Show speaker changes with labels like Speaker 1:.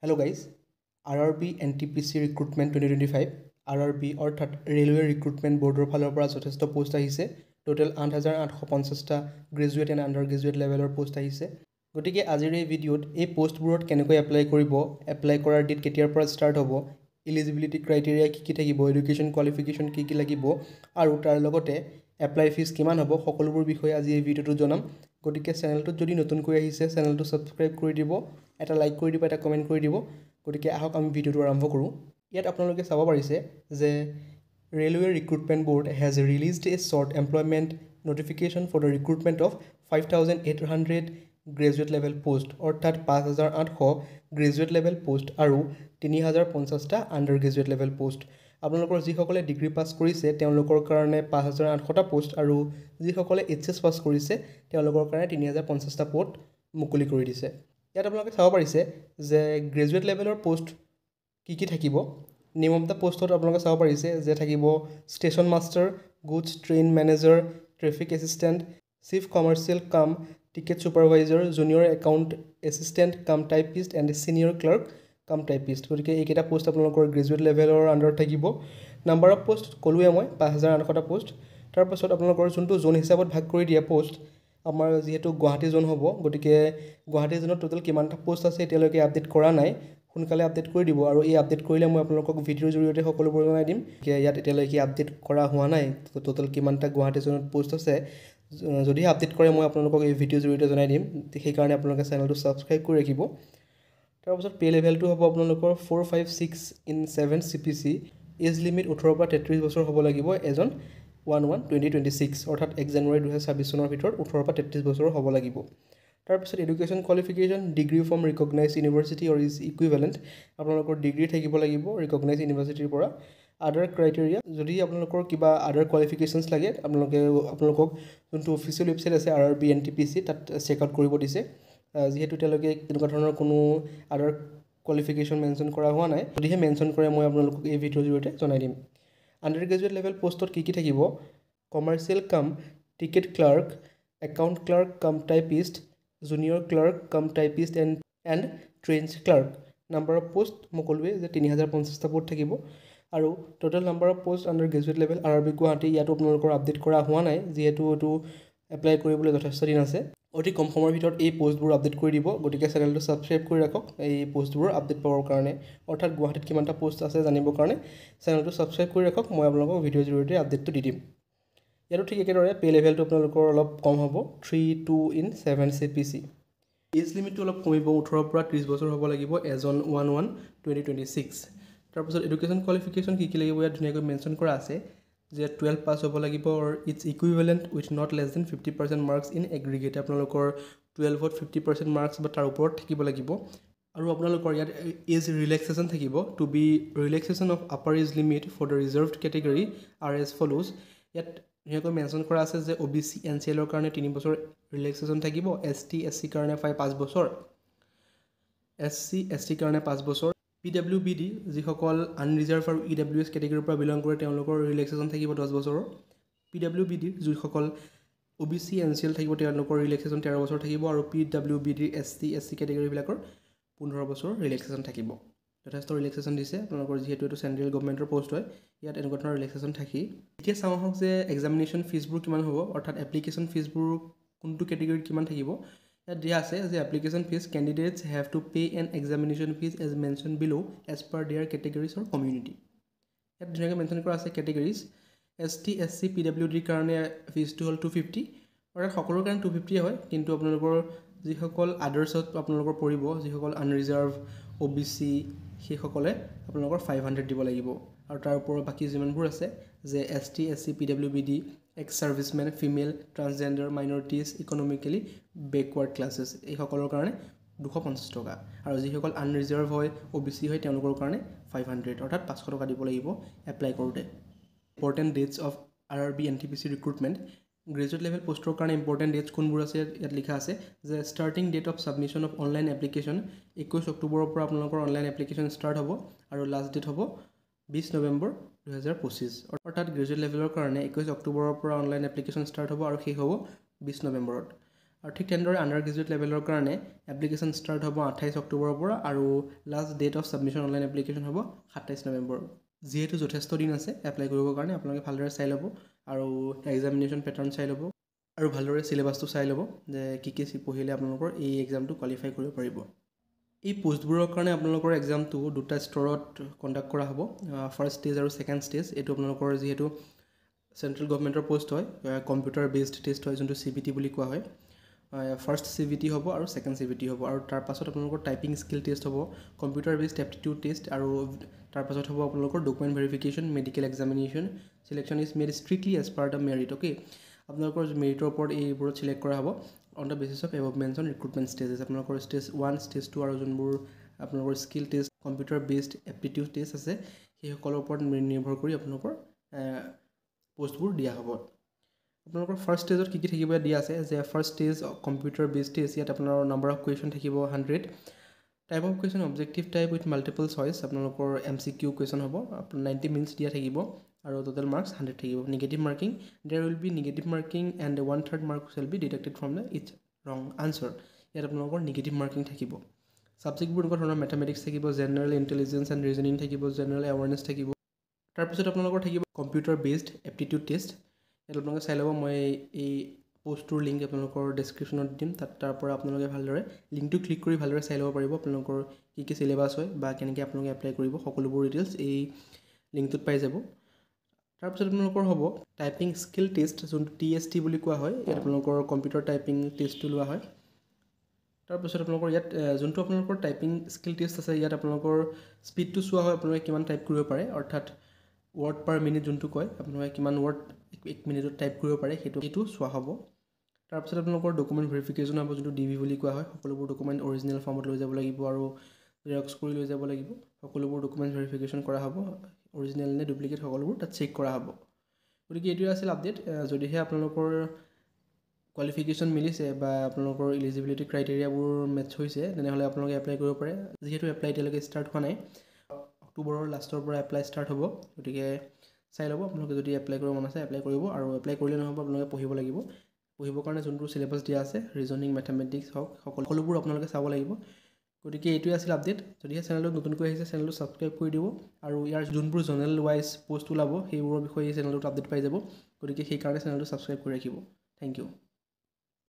Speaker 1: Hello guys, RRB NTPC Recruitment 2025 RRB অৰ্থাৎ railway recruitment বৰ্ডৰ ফালৰ পৰা যথেষ্ট পোষ্ট আহিছে। টোটেল 8,850টা গ্ৰেজুৱেট এণ্ড আণ্ডাৰ গ্ৰেজুৱেট লেভেলৰ পোষ্ট আহিছে। গতিকে আজিৰ এই ভিডিঅ'ত এই পোষ্টবোৰত কেনেকৈ এপ্লাই কৰিব, এপ্লাই কৰাৰ ডেট কেতিয়াৰ পৰা ষ্টাৰ্ট হ'ব, এলিজিবিলিটি ক্ৰাইটেৰিয়া কি থাকিব, এডুকেশ্যন কোৱালিফিকেশ্যন কি লাগিব আৰু তাৰ লগতে এপ্লাই ফিজ কিমান হ'ব, সকলোবোৰ বিষয়ে আজি এই ভিডিঅ'টো জনাম। গতিকে চেনেলটোত যদি নতুনকৈ আহিছে চেনেলটো ছাবস্ক্ৰাইব কৰি দিব, এটা লাইক কৰি দিব, এটা কমেণ্ট কৰি দিব। গতিকে আহক আমি ভিডিঅ'টো আৰম্ভ কৰোঁ। ইয়াত আপোনালোকে চাব পাৰিছে যে railway recruitment board has released a short employment notification for the recruitment of 5,800 graduate level post, অৰ্থাৎ 5,800 গ্ৰেজুৱেট লেভেল পোষ্ট আৰু 3,050টা আণ্ডাৰ গ্ৰেজুৱেট লেভেল পোষ্ট। আপোনালোকৰ যিসকলে ডিগ্ৰী পাছ কৰিছে তেওঁলোকৰ কাৰণে 5,800টা পোষ্ট আৰু যিসকলে HS পাছ কৰিছে তেওঁলোকৰ কাৰণে 3,050টা পোষ্ট মুকলি কৰি দিছে। ইয়াত আপোনালোকে চাব পাৰিছে যে গ্ৰেজুৱেট লেভেলৰ পোষ্ট কি থাকিব। নেম অফ দ্য পোষ্টত আপোনালোকে চাব পাৰিছে যে থাকিব station master, goods train manager, traffic assistant, chief commercial cum ticket supervisor, junior account assistant cum typist and senior clerk cum typist. গতিকে এইকেইটা পোষ্ট আপোনালোকৰ গ্ৰেজুৱেট লেভেলৰ আণ্ডাৰত থাকিব। নাম্বাৰ অফ পোষ্ট ক'লোৱে মই 5,800টা পোষ্ট। তাৰপাছত আপোনালোকৰ যোনটো জোন হিচাপত ভাগ কৰি দিয়া পোষ্ট, আমাৰ যিহেতু গুৱাহাটী জোন হ'ব, গতিকে গুৱাহাটী জোনত টোটেল কিমানটা পোষ্ট আছে এতিয়ালৈকে আপডেট কৰা নাই, সোনকালে আপডেট কৰি দিব আৰু এই আপডেট কৰিলে মই আপোনালোকক ভিডিঅ'ৰ জৰিয়তে সকলোবোৰ জনাই দিম। ইয়াত এতিয়ালৈকে আপডেট কৰা হোৱা নাই টোটেল কিমানটা গুৱাহাটী জোনত পোষ্ট আছে। যদিহে আপডেট কৰে মই আপোনালোকক এই ভিডিঅ'ৰ জৰিয়তে জনাই দিম, সেইকাৰণে আপোনালোকে চেনেলটো ছাবস্ক্ৰাইব কৰি ৰাখিব। তাৰপাছত পে' লেভেলটো হ'ব আপোনালোকৰ 456/7 CPC। এজ লিমিট 18 পৰা 33 বছৰ হ'ব লাগিব এজন 1/1/2026, অৰ্থাৎ 1 জানুৱাৰী 2026 চনৰ ভিতৰত 18 পৰা 33 বছৰ হ'ব লাগিব। তাৰপিছত education qualification degree from recognise university or is equivalent, আপোনালোকৰ ডিগ্ৰী থাকিব লাগিব ৰিকগনাইজ ইউনিভাৰ্চিটিৰ পৰা। আদাৰ ক্ৰাইটেৰিয়া, যদি আপোনালোকৰ কিবা আদাৰ কোৱালিফিকেশ্যনছ লাগে আপোনালোকক যোনটো অফিচিয়েল ৱেবছাইট আছে RRB NTPC তাত চেকআউট কৰিব দিছে। যিহেতু তেওঁলোকে তেনেকুৱা ধৰণৰ কোনো আদাৰ কোৱালিফিকেশ্যন মেনশ্যন কৰা হোৱা নাই, যদিহে মেনশ্যন কৰে মই আপোনালোকক এই ভিডিঅ'ৰ জৰিয়তে জনাই দিম। আণ্ডাৰ গ্ৰেজুৱেট লেভেল পোষ্টত কি থাকিব, commercial cum ticket clerk, account clerk cum typist, junior clerk cum typist and trains clerk. Number of post মই ক'লোৱে যে 3,050টা পোষ্ট থাকিব আৰু total number of post under graduate level RRB Guwahati, ইয়াতো আপোনালোকৰ আপডেট কৰা হোৱা নাই যিহেতু এইটো এপ্লাই কৰিবলৈ যথেষ্ট দিন আছে। অতি কম সময়ৰ ভিতৰত এই পোষ্টবোৰ আপডেট কৰি দিব, গতিকে চেনেলটো ছাবস্ক্ৰাইব কৰি ৰাখক এই পোষ্টবোৰ আপডেট পাবৰ কাৰণে, অৰ্থাৎ গুৱাহাটীত কিমানটা পোষ্ট আছে জানিবৰ কাৰণে চেনেলটো ছাবস্ক্ৰাইব কৰি ৰাখক। মই আপোনালোকক ভিডিঅ'ৰ জৰিয়তে আপডেটটো দি দিম। ইয়াতো ঠিক একেদৰে পে' লেভেলটো আপোনালোকৰ অলপ কম হ'ব 3/2/7 CPC। এজ লিমিটটো অলপ কমিব, 18 পৰা 30 বছৰ হ'ব লাগিব এজন 1/1/2026। তাৰপিছত এডুকেশ্যন কোৱালিফিকেশ্যন কি লাগিব ইয়াত ধুনীয়াকৈ মেনশ্যন কৰা আছে যে 12 পাছ হ'ব লাগিব or its equivalent with not less than 50% marks in aggregate, আপোনালোকৰ 12ত 50% মাৰ্কছ বা তাৰ ওপৰত থাকিব লাগিব। আৰু আপোনালোকৰ ইয়াত এজ ৰিলেক্সেশ্যন থাকিব, to be relaxation of upper age limit for the reserved category are as follows. ইয়াত ধুনীয়াকৈ মেনশ্যন কৰা আছে যে OBC NCLৰ কাৰণে 3 বছৰ ৰিলেক্সেশ্যন থাকিব, ST SC কাৰণে 5 বছৰ, SC ST কাৰণে 5 বছৰ, PWBD যিসকল আনৰিজাৰ্ভ আৰু EWS কেটেগৰীৰ পৰা বিলং কৰে তেওঁলোকৰ ৰিলেক্সেশ্যন থাকিব 10 বছৰৰ। PWBD যিসকল OBC NCL থাকিব তেওঁলোকৰ ৰিলেক্সেশ্যন 13 বছৰ থাকিব আৰু PWBD ST SC কেটেগৰীবিলাকৰ 15 বছৰ ৰিলেক্সেশ্যন থাকিব। যথেষ্ট ৰিলেক্সেশ্যন দিছে আপোনালোকৰ, যিহেতু এইটো চেণ্ট্ৰেল গভৰ্ণমেণ্টৰ পোষ্ট হয়, ইয়াত এনেকুৱা ধৰণৰ ৰিলেক্সেশ্যন থাকেই। এতিয়া চাওঁ আহক যে এক্সামিনেশ্যন ফিজবোৰ কিমান হ'ব, অৰ্থাৎ এপ্লিকেশ্যন ফিজবোৰ কোনটো কেটেগৰীত কিমান থাকিব। ইয়াত দিয়া আছে যে application fees candidates have to pay an examination fees as mention below as per their categories or community. ইয়াত ধুনীয়াকৈ মেনশ্যন কৰা আছে কেটেগৰীজ। ST SC PWDৰ কাৰণে ফিজটো হ'ল 250, অৰ্থাৎ সকলোৰ কাৰণে 250 হয়, কিন্তু আপোনালোকৰ যিসকল আদাৰ্ছত আপোনালোকৰ পৰিব, যিসকল আনৰিজাৰ্ভ OBC সেইসকলে আপোনালোকৰ 500 দিব লাগিব। আৰু তাৰ ওপৰত বাকী যিমানবোৰ আছে যে ST SC PWBD, ex servicemen, female, transgender, minorities, economically backward classes এইসকলৰ কাৰণে 250 টকা, আৰু যিসকল আনৰিজাৰ্ভ হয় OBC হয় তেওঁলোকৰ কাৰণে 500, অৰ্থাৎ 500 টকা দিব লাগিব এপ্লাই কৰোঁতে। Important that's of RRB NTPC recruitment, graduate level পোষ্টৰ কাৰণে ইম্পৰ্টেণ্ট ডেটছ কোনবোৰ আছে ইয়াত লিখা আছে যে starting date of submission of online application 21 অক্টোবৰৰ পৰা আপোনালোকৰ অনলাইন এপ্লিকেশ্যন ষ্টাৰ্ট হ'ব আৰু লাষ্ট ডেট হ'ব 20 নৱেম্বৰ 2025, অৰ্থাৎ গ্ৰেজুৱেট লেভেলৰ কাৰণে 21 অক্টোবৰৰ পৰা অনলাইন এপ্লিকেশ্যন ষ্টাৰ্ট হ'ব আৰু শেষ হ'ব 20 নৱেম্বৰত। আৰু ঠিক তেনেদৰে আণ্ডাৰ গ্ৰেজুৱেট লেভেলৰ কাৰণে এপ্লিকেশ্যন ষ্টাৰ্ট হ'ব 28 অক্টোবৰৰ পৰা আৰু last date of submission online application হ'ব 27 নৱেম্বৰ। যিহেতু যথেষ্ট দিন আছে এপ্লাই কৰিবৰ কাৰণে, আপোনালোকে ভালদৰে চাই ল'ব আৰু এক্সামিনেশ্যন পেটাৰ্ণ চাই ল'ব আৰু ভালদৰে চিলেবাছটো চাই ল'ব যে কি পঢ়িলে আপোনালোকৰ এই এক্সামটো কোৱালিফাই কৰিব পাৰিব। এই পোষ্টবোৰৰ কাৰণে আপোনালোকৰ এক্সামটো দুটা স্তৰত কণ্ডাক্ট কৰা হ'ব, ফাৰ্ষ্ট ষ্টেজ আৰু ছেকেণ্ড ষ্টেজ। এইটো আপোনালোকৰ যিহেতু চেণ্ট্ৰেল গভৰ্ণমেণ্টৰ পোষ্ট হয়, কম্পিউটাৰ বেছড টেষ্ট হয়, যোনটো CBT বুলি কোৱা হয়। ফাৰ্ষ্ট CBT হ'ব আৰু ছেকেণ্ড CBT হ'ব, আৰু তাৰ পাছত আপোনালোকৰ টাইপিং স্কিল টেষ্ট হ'ব, কম্পিউটাৰ বেছড এপ্টিটিউড টেষ্ট, আৰু তাৰ পাছত হ'ব আপোনালোকৰ document verification, medical examination. Selection is made strictly as per the merit. Okay, আপোনালোকৰ মেৰিটৰ ওপৰত এইবোৰত চিলেক্ট কৰা হ'ব on the basis of above mention recruitment stages. আপোনালোকৰ ষ্টেজ 1, ষ্টেজ 2 আৰু যোনবোৰ আপোনালোকৰ skill test, computer based aptitude test আছে, সেইসকলৰ ওপৰত নিৰ্ভৰ কৰি আপোনালোকৰ পোষ্টবোৰ দিয়া হ'ব। আপোনালোকৰ ফাৰ্ষ্ট ষ্টেজত কি থাকিব দিয়া আছে যে first stage computer based test, ইয়াত আপোনাৰ নাম্বাৰ অফ কুৱেশ্যন থাকিব 100, type of question objective type with multiple choice, আপোনালোকৰ MCQ কুৱেশ্যন হ'ব, আপোনাৰ 90 মিনিটছ দিয়া থাকিব আৰু টোটেল মাৰ্কছ 100 থাকিব। Negative marking, there will be negative marking and 1/3 marks will be deducted from the its wrong answer. ইয়াত আপোনালোকৰ নিগেটিভ মাৰ্কিং থাকিব। ছাবজেক্টবোৰ এনেকুৱা ধৰণৰ মেথামেটিক্স থাকিব, জেনেৰেল ইণ্টেলিজেঞ্চ এণ্ড ৰিজনিং থাকিব, জেনেৰেল এৱাৰনেছ থাকিব। তাৰপিছত আপোনালোকৰ থাকিব কম্পিউটাৰ বেছড এপ্টিটিউড টেষ্ট। ইয়াত আপোনালোকে চাই ল'ব, মই এই পোষ্টটোৰ লিংক আপোনালোকৰ ডেছক্ৰিপশ্যনত দিম, তাৰ পৰা আপোনালোকে ভালদৰে লিংকটো ক্লিক কৰি ভালদৰে চাই ল'ব পাৰিব আপোনালোকৰ কি চিলেবাছ হয় বা কেনেকৈ আপোনালোকে এপ্লাই কৰিব, সকলোবোৰ ডিটেইলছ এই লিংকটোত পাই যাব। তাৰপিছত আপোনালোকৰ হ'ব টাইপিং স্কিল টেষ্ট, যোনটো TST বুলি কোৱা হয়। ইয়াত আপোনালোকৰ কম্পিউটাৰ টাইপিং টেষ্টটো লোৱা হয়। তাৰপিছত আপোনালোকৰ ইয়াত যোনটো আপোনালোকৰ টাইপিং স্কিল টেষ্ট আছে, ইয়াত আপোনালোকৰ স্পীডটো চোৱা হয়, আপোনালোকে কিমান টাইপ কৰিব পাৰে, অৰ্থাৎ ৱৰ্ড পাৰ মিনিট যোনটো কয়, আপোনালোকে কিমান ৱৰ্ড 1 মিনিটত টাইপ কৰিব পাৰে সেইটো চোৱা হ'ব। তাৰপিছত আপোনালোকৰ ডকুমেণ্ট ভেৰিফিকেশ্যন হ'ব, যোনটো DV বুলি কোৱা হয়। সকলোবোৰ ডকুমেণ্ট অৰিজিনেল ফৰ্মত লৈ যাব লাগিব আৰু জেৰক্স কৰি লৈ যাব লাগিব। সকলোবোৰ ডকুমেণ্ট ভেৰিফিকেশ্যন কৰা হ'ব, অৰিজিনেল নে ডুপ্লিকেট সকলোবোৰ তাত চেক কৰা হ'ব। গতিকে এইটোৱে আছিল আপডেট। যদিহে আপোনালোকৰ কোৱালিফিকেশ্যন মিলিছে বা আপোনালোকৰ ইলিজিবিলিটি ক্ৰাইটেৰিয়াবোৰ মেটচ হৈছে, তেনেহ'লে আপোনালোকে এপ্লাই কৰিব পাৰে। যিহেতু এপ্লাই এতিয়ালৈকে ষ্টাৰ্ট হোৱা নাই, অক্টোবৰৰ লাষ্টৰ পৰা এপ্লাই ষ্টাৰ্ট হ'ব। গতিকে চাই ল'ব, আপোনালোকে যদি এপ্লাই কৰিব মন আছে এপ্লাই কৰিব, আৰু এপ্লাই কৰিলে নহ'ব, আপোনালোকে পঢ়িব লাগিব। পঢ়িবৰ কাৰণে যোনটো চিলেবাছ দিয়া আছে, ৰিজনিং, মেথামেটিক্স হওক, সকলোবোৰ আপোনালোকে চাব লাগিব। গতিকে এইটোৱে আছিল আপডেট। যদিহে চেনেলটো নতুনকৈ আহিছে, চেনেলটো ছাবস্ক্ৰাইব কৰি দিব, আৰু ইয়াৰ যোনবোৰ জনেৰেল ৱাইজ পোষ্ট ওলাব সেইবোৰৰ বিষয়ে এই চেনেলটোত আপডেট পাই যাব। গতিকে সেইকাৰণে চেনেলটো ছাবস্ক্ৰাইব কৰি ৰাখিব। Thank U.